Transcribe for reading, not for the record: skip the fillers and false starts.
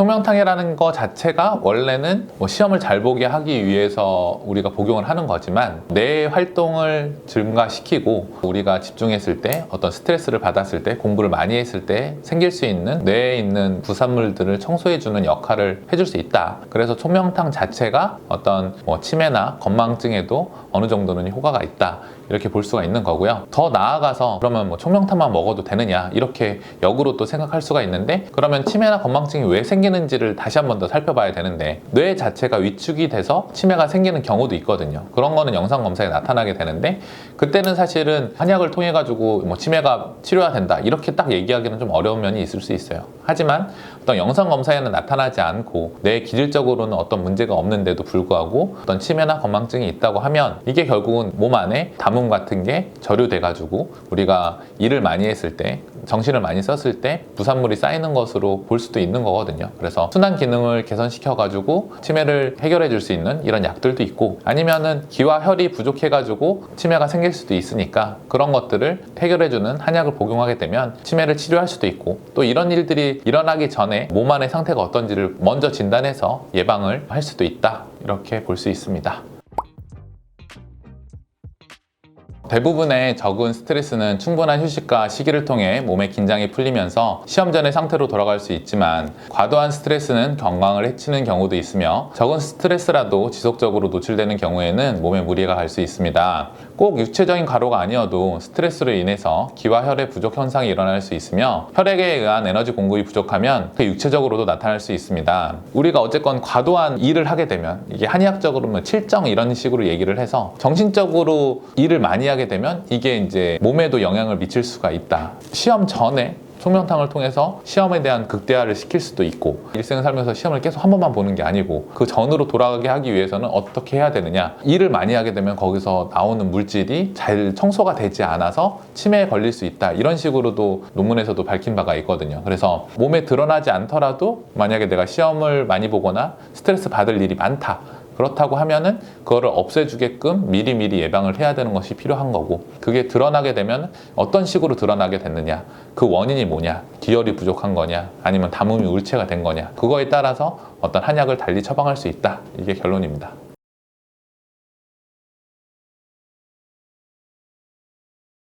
총명탕이라는 거 자체가 원래는 시험을 잘 보게 하기 위해서 우리가 복용을 하는 거지만 뇌의 활동을 증가시키고 우리가 집중했을 때 어떤 스트레스를 받았을 때 공부를 많이 했을 때 생길 수 있는 뇌에 있는 부산물들을 청소해주는 역할을 해줄 수 있다. 그래서 총명탕 자체가 어떤 치매나 건망증에도 어느 정도는 효과가 있다. 이렇게 볼 수가 있는 거고요. 더 나아가서 그러면 총명탕만 먹어도 되느냐 이렇게 역으로 또 생각할 수가 있는데, 그러면 치매나 건망증이 왜 생기는지를 다시 한 번 더 살펴봐야 되는데, 뇌 자체가 위축이 돼서 치매가 생기는 경우도 있거든요. 그런 거는 영상 검사에 나타나게 되는데, 그때는 사실은 한약을 통해 가지고 치매가 치료가 된다 이렇게 딱 얘기하기는 좀 어려운 면이 있을 수 있어요. 하지만 어떤 영상 검사에는 나타나지 않고 뇌 기질적으로는 어떤 문제가 없는데도 불구하고 어떤 치매나 건망증이 있다고 하면, 이게 결국은 몸 안에 담음 같은 게 저류돼 가지고 우리가 일을 많이 했을 때, 정신을 많이 썼을 때 부산물이 쌓이는 것으로 볼 수도 있는 거거든요. 그래서 순환 기능을 개선시켜 가지고 치매를 해결해 줄 수 있는 이런 약들도 있고, 아니면은 기와 혈이 부족해 가지고 치매가 생길 수도 있으니까 그런 것들을 해결해 주는 한약을 복용하게 되면 치매를 치료할 수도 있고, 또 이런 일들이 일어나기 전에 몸 안의 상태가 어떤지를 먼저 진단해서 예방을 할 수도 있다, 이렇게 볼 수 있습니다. 대부분의 적은 스트레스는 충분한 휴식과 식이를 통해 몸의 긴장이 풀리면서 시험 전의 상태로 돌아갈 수 있지만, 과도한 스트레스는 건강을 해치는 경우도 있으며, 적은 스트레스라도 지속적으로 노출되는 경우에는 몸에 무리가 갈 수 있습니다. 꼭 육체적인 과로가 아니어도 스트레스로 인해서 기와 혈의 부족 현상이 일어날 수 있으며, 혈액에 의한 에너지 공급이 부족하면 그 육체적으로도 나타날 수 있습니다. 우리가 어쨌건 과도한 일을 하게 되면, 이게 한의학적으로는 칠정 이런 식으로 얘기를 해서 정신적으로 일을 많이 하게 되면 이게 이제 몸에도 영향을 미칠 수가 있다. 시험 전에 총명탕을 통해서 시험에 대한 극대화를 시킬 수도 있고, 일생을 살면서 시험을 계속 한 번만 보는 게 아니고 그 전으로 돌아가게 하기 위해서는 어떻게 해야 되느냐, 일을 많이 하게 되면 거기서 나오는 물질이 잘 청소가 되지 않아서 치매에 걸릴 수 있다, 이런 식으로도 논문에서도 밝힌 바가 있거든요. 그래서 몸에 드러나지 않더라도 만약에 내가 시험을 많이 보거나 스트레스 받을 일이 많다, 그렇다고 하면은 그거를 없애주게끔 미리미리 예방을 해야 되는 것이 필요한 거고, 그게 드러나게 되면 어떤 식으로 드러나게 됐느냐, 그 원인이 뭐냐, 기혈이 부족한 거냐, 아니면 담음이 울체가 된 거냐, 그거에 따라서 어떤 한약을 달리 처방할 수 있다, 이게 결론입니다.